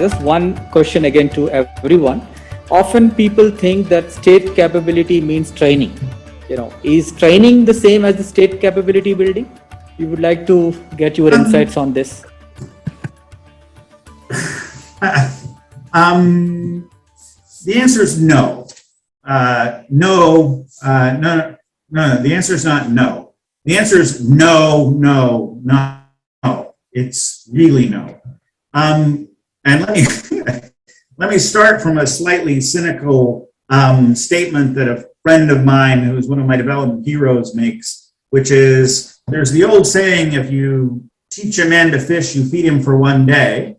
Just one question again to everyone. Often people think that state capability means training. Is training the same as the state capability building? We would like to get your insights on this. The answer is no. No. The answer is not no. The answer is no. It's really no. And let me start from a slightly cynical statement that a friend of mine, who is one of my development heroes, makes, which is, there's the old saying, if you teach a man to fish, you feed him for one day.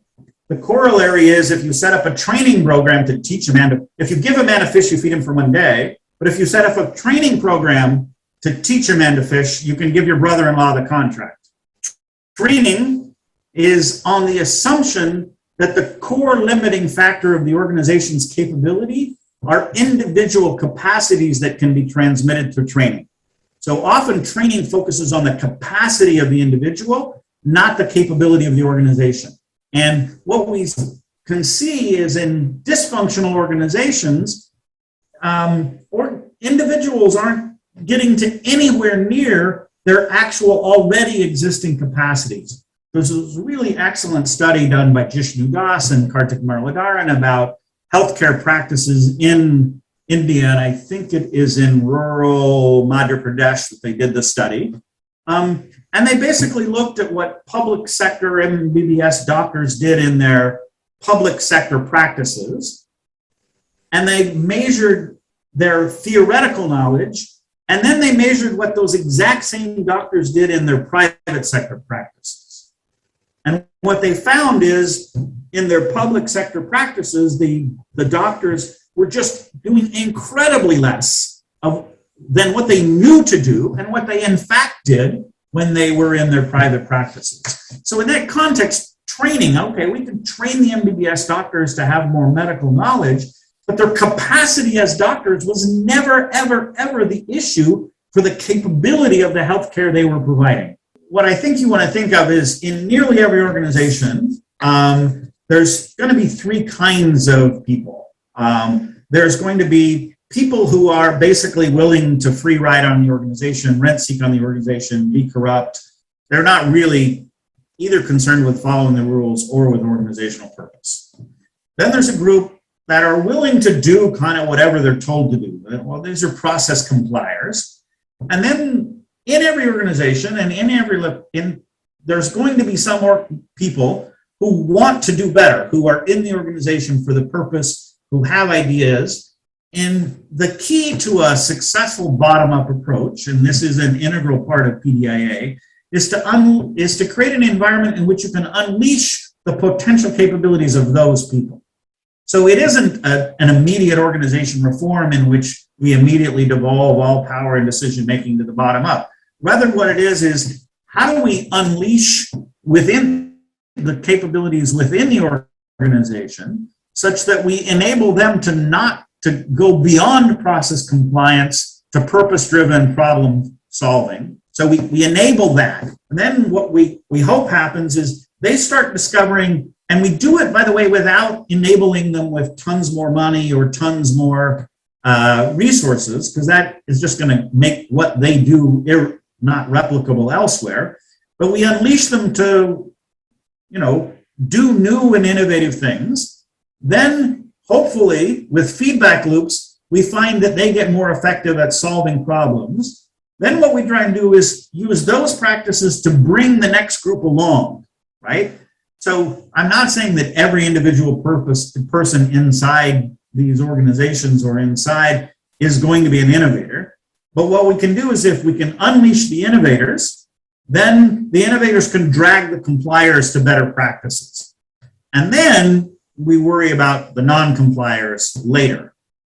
The corollary is, if you set up a training program to teach a man to, if you give a man a fish, you feed him for one day. But if you set up a training program to teach a man to fish, you can give your brother-in-law the contract. Training is on the assumption that the core limiting factor of the organization's capability are individual capacities that can be transmitted through training. So often training focuses on the capacity of the individual, not the capability of the organization. And what we can see is in dysfunctional organizations, or individuals aren't getting to anywhere near their actual already existing capacities. There's a really excellent study done by Jishnu Das and Kartik Muralidharan about healthcare practices in India, and I think it is in rural Madhya Pradesh that they did the study. And they basically looked at what public sector MBBS doctors did in their public sector practices, and they measured their theoretical knowledge, and then they measured what those exact same doctors did in their private sector practices. And what they found is, in their public sector practices, the doctors were just doing incredibly less than what they knew to do and what they in fact did when they were in their private practices. So in that context, training, okay, we can train the MBBS doctors to have more medical knowledge, but their capacity as doctors was never, ever the issue for the capability of the healthcare they were providing. What I think you want to think of is, in nearly every organization, there's going to be three kinds of people. There's going to be people who are basically willing to free ride on the organization, rent seek on the organization, be corrupt. They're not really either concerned with following the rules or with organizational purpose. Then there's a group that are willing to do kind of whatever they're told to do. Well, these are process compliers. And then in every organization and there's going to be some more people who want to do better, who are in the organization for the purpose, who have ideas. And the key to a successful bottom-up approach, and this is an integral part of PDIA, is to create an environment in which you can unleash the potential capabilities of those people. So it isn't an immediate organization reform in which we immediately devolve all power and decision-making to the bottom up. Rather, what it is how do we unleash within the capabilities within the organization such that we enable them to go beyond process compliance to purpose-driven problem solving. So we enable that. And then what we hope happens is they start discovering, and we do it, by the way, without enabling them with tons more money or tons more resources, because that is just going to make what they do not replicable elsewhere. But we unleash them to, do new and innovative things. Then, hopefully, with feedback loops, we find that they get more effective at solving problems. Then what we try and do is use those practices to bring the next group along, right? So I'm not saying that every individual person inside these organizations or inside is going to be an innovator. But what we can do is, if we can unleash the innovators, then the innovators can drag the compliers to better practices. And then we worry about the non-compliers later.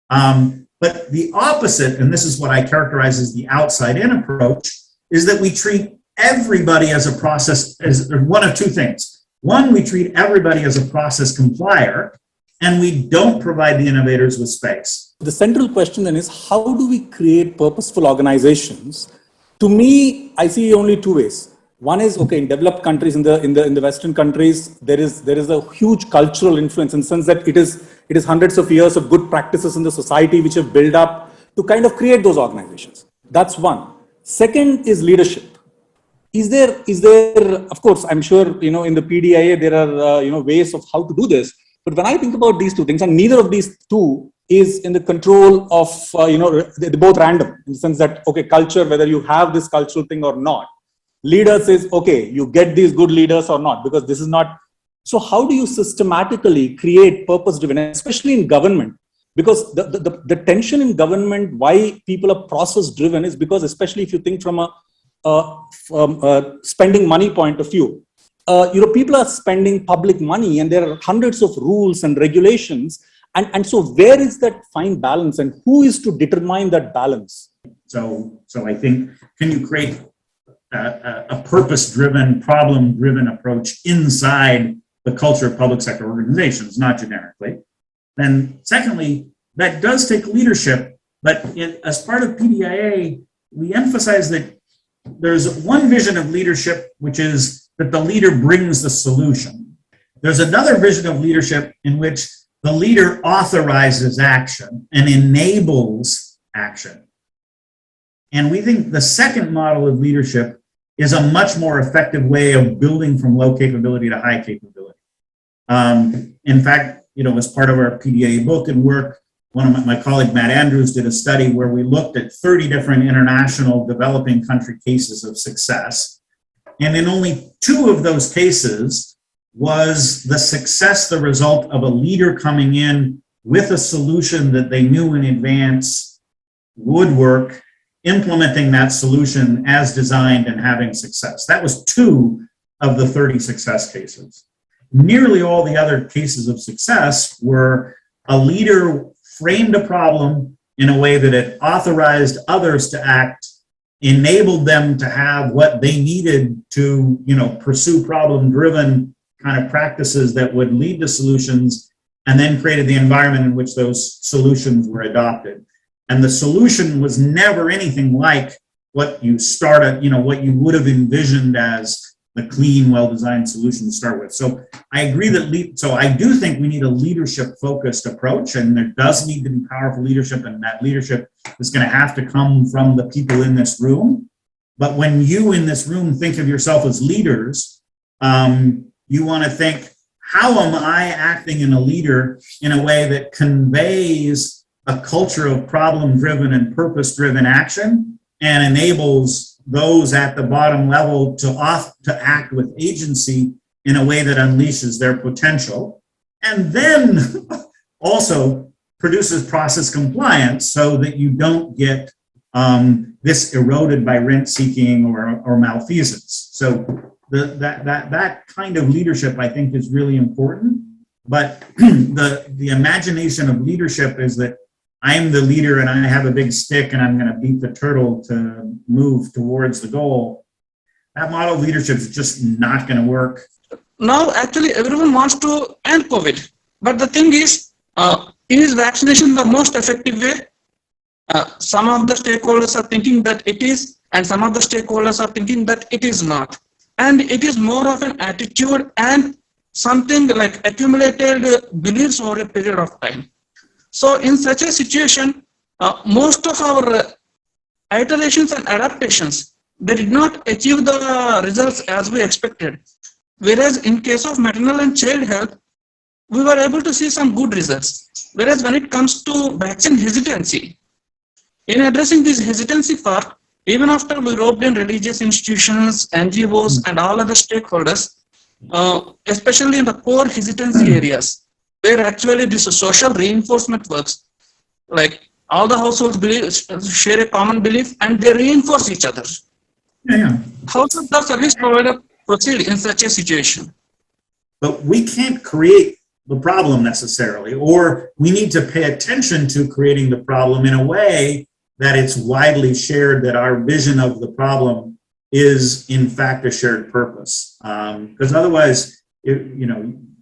But the opposite, and this is what I characterize as the outside-in approach, is that we treat everybody as a process, as one of two things. One, we treat everybody as a process complier, and we don't provide the innovators with space. The central question then is, how do we create purposeful organizations? To me, I see only two ways. One is, okay, in developed countries, in the Western countries, there is a huge cultural influence in the sense that it is hundreds of years of good practices in the society which have built up to kind of create those organizations. That's one. Second is leadership. Is there, of course, I'm sure, in the PDIA, there are, ways of how to do this. But when I think about these two things, and neither of these two is in the control of, they're both random in the sense that, okay, culture, whether you have this cultural thing or not. Leaders is, okay, you get these good leaders or not, because this is not. So how do you systematically create purpose-driven, especially in government? Because the tension in government, why people are process-driven is because, especially if you think from a spending money point of view, people are spending public money and there are hundreds of rules and regulations. And so where is that fine balance and who is to determine that balance? So I think, can you create a purpose-driven, problem-driven approach inside the culture of public sector organizations, not generically? Then secondly, that does take leadership, but as part of PDIA, we emphasize that there's one vision of leadership, which is that the leader brings the solution. There's another vision of leadership in which the leader authorizes action and enables action. And we think the second model of leadership is a much more effective way of building from low capability to high capability. In fact, as part of our PDIA book and work, one of my colleague, Matt Andrews, did a study where we looked at 30 different international developing country cases of success. And in only 2 of those cases was the success the result of a leader coming in with a solution that they knew in advance would work, implementing that solution as designed and having success. That was 2 of the 30 success cases. Nearly all the other cases of success were a leader framed a problem in a way that it authorized others to act, enabled them to have what they needed to, pursue problem-driven kind of practices that would lead to solutions, and then created the environment in which those solutions were adopted. And the solution was never anything like what you what you would have envisioned as the clean, well-designed solution to start with. So I agree that, I do think we need a leadership-focused approach, and there does need to be powerful leadership, and that leadership is going to have to come from the people in this room. But when you in this room think of yourself as leaders, you want to think, how am I acting in a leader in a way that conveys a culture of problem-driven and purpose-driven action and enables those at the bottom level to act with agency in a way that unleashes their potential, and then also produces process compliance so that you don't get this eroded by rent seeking or malfeasance. So that kind of leadership, I think, is really important. But the imagination of leadership is that I'm the leader and I have a big stick and I'm going to beat the turtle to move towards the goal. That model of leadership is just not going to work. Now, actually, everyone wants to end COVID. But the thing is vaccination the most effective way? Some of the stakeholders are thinking that it is, and some of the stakeholders are thinking that it is not. And it is more of an attitude and something like accumulated beliefs over a period of time. So in such a situation, most of our iterations and adaptations, they did not achieve the results as we expected. Whereas in case of maternal and child health, we were able to see some good results. Whereas when it comes to vaccine hesitancy, in addressing this hesitancy part, even after we roped in religious institutions, NGOs, and all other stakeholders, especially in the core hesitancy areas, where actually this social reinforcement works, like all the households share a common belief and they reinforce each other. Yeah. How should the service provider proceed in such a situation? But we can't create the problem necessarily, or we need to pay attention to creating the problem in a way that it's widely shared, that our vision of the problem is in fact a shared purpose. Because otherwise,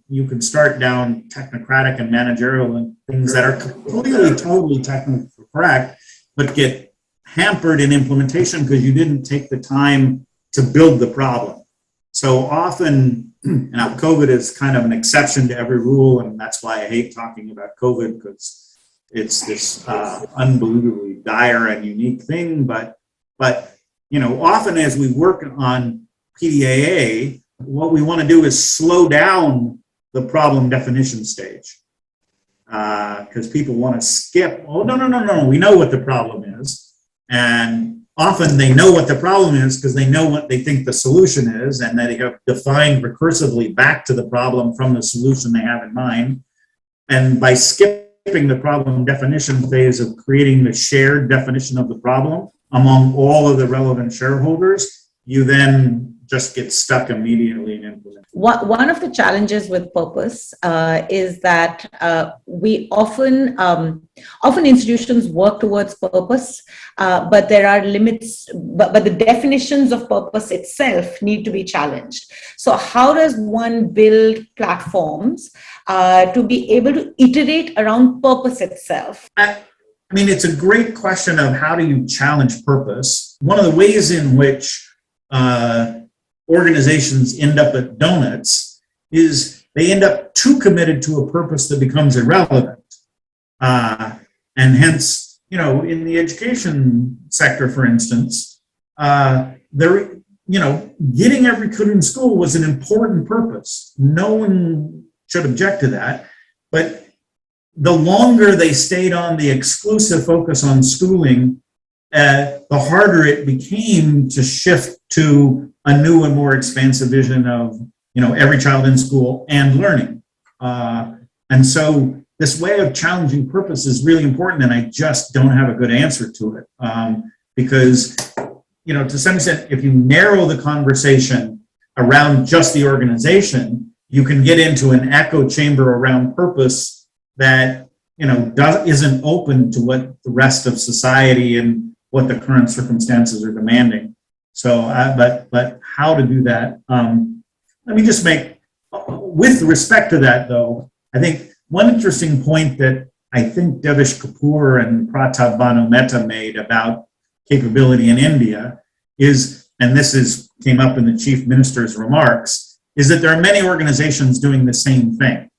you can start down technocratic and managerial and things that are completely, totally technically correct, but get hampered in implementation because you didn't take the time to build the problem. So often, now COVID is kind of an exception to every rule, and that's why I hate talking about COVID, because it's this unbelievably dire and unique thing. But often as we work on PDAA, what we want to do is slow down the problem definition stage, because people want to skip. Oh, no, we know what the problem is. And often they know what the problem is because they know what they think the solution is, and they have defined recursively back to the problem from the solution they have in mind. And by skipping the problem definition phase of creating the shared definition of the problem among all of the relevant shareholders, you then just get stuck immediately and implement. One of the challenges with purpose is that we often institutions work towards purpose, but there are limits, but the definitions of purpose itself need to be challenged. So how does one build platforms to be able to iterate around purpose itself? I mean, it's a great question of how do you challenge purpose. One of the ways in which organizations end up at donuts is they end up too committed to a purpose that becomes irrelevant. And hence, in the education sector, for instance, getting every kid in school was an important purpose. No one should object to that. But the longer they stayed on the exclusive focus on schooling, the harder it became to shift to a new and more expansive vision of, every child in school and learning. And so this way of challenging purpose is really important, and I just don't have a good answer to it. Because, to some extent, if you narrow the conversation around just the organization, you can get into an echo chamber around purpose that, isn't open to what the rest of society and what the current circumstances are demanding. So, but how to do that? Let me just make, with respect to that though, I think one interesting point that I think Devesh Kapoor and Pratap Banu Mehta made about capability in India is, and this came up in the chief minister's remarks, is that there are many organizations doing the same thing.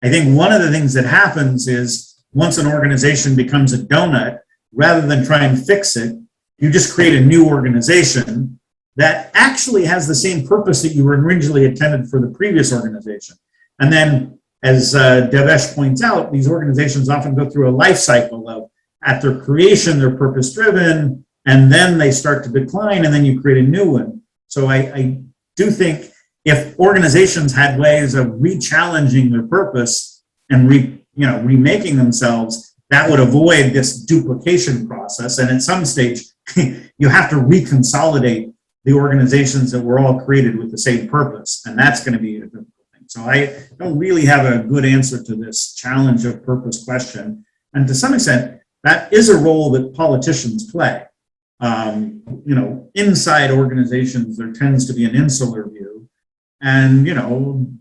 I think one of the things that happens is once an organization becomes a donut, rather than try and fix it, you just create a new organization that actually has the same purpose that you were originally intended for the previous organization. And then, as Devesh points out, these organizations often go through a life cycle of, at their creation, they're purpose-driven, and then they start to decline, and then you create a new one. So I do think if organizations had ways of re-challenging their purpose and remaking themselves, that would avoid this duplication process. And at some stage, you have to reconsolidate the organizations that were all created with the same purpose. And that's going to be a difficult thing. So I don't really have a good answer to this challenge of purpose question. And to some extent, that is a role that politicians play. Inside organizations, there tends to be an insular view. And,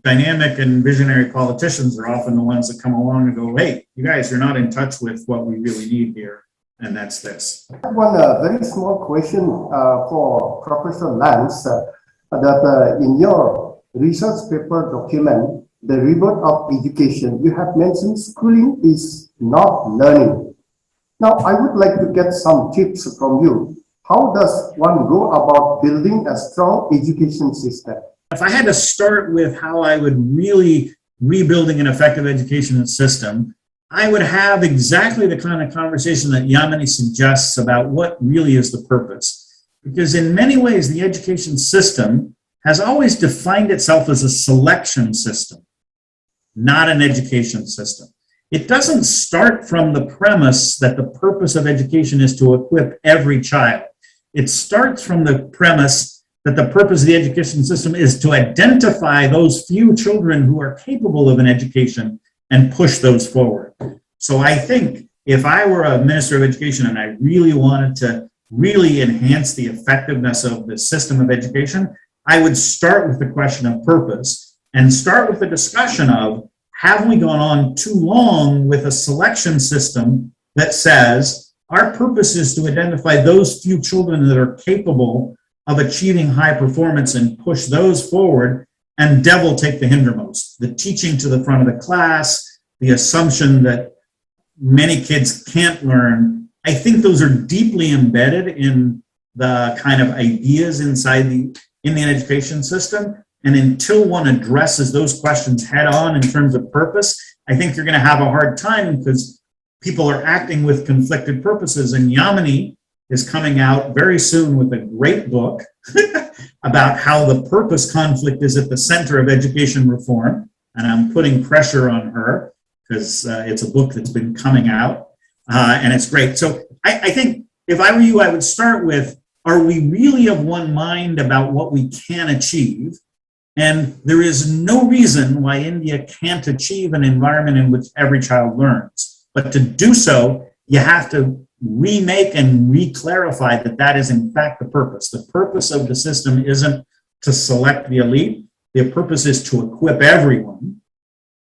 dynamic and visionary politicians are often the ones that come along and go, hey, you guys, you're not in touch with what we really need here. And that's this. One very small question for Professor Lance, that in your research paper document, The Rebirth of Education, you have mentioned schooling is not learning. Now, I would like to get some tips from you. How does one go about building a strong education system? If I had to start with how I would really rebuilding an effective education system, I would have exactly the kind of conversation that Yamini suggests about what really is the purpose. Because in many ways, the education system has always defined itself as a selection system, not an education system. It doesn't start from the premise that the purpose of education is to equip every child. It starts from the premise that the purpose of the education system is to identify those few children who are capable of an education and push those forward. So I think if I were a minister of education and I really wanted to really enhance the effectiveness of the system of education, I would start with the question of purpose and start with the discussion of, have we gone on too long with a selection system that says our purpose is to identify those few children that are capable of achieving high performance and push those forward, and devil take the hindermost. The teaching to the front of the class, the assumption that many kids can't learn. I think those are deeply embedded in the kind of ideas inside the Indian education system. And until one addresses those questions head on in terms of purpose, I think you're going to have a hard time because people are acting with conflicted purposes. And Yamini is coming out very soon with a great book about how the purpose conflict is at the center of education reform. And I'm putting pressure on her because it's a book that's been coming out and it's great. So I think if I were you, I would start with, are we really of one mind about what we can achieve? And there is no reason why India can't achieve an environment in which every child learns. But to do so, you have to remake and re-clarify that that is in fact the purpose. The purpose of the system isn't to select the elite. The purpose is to equip everyone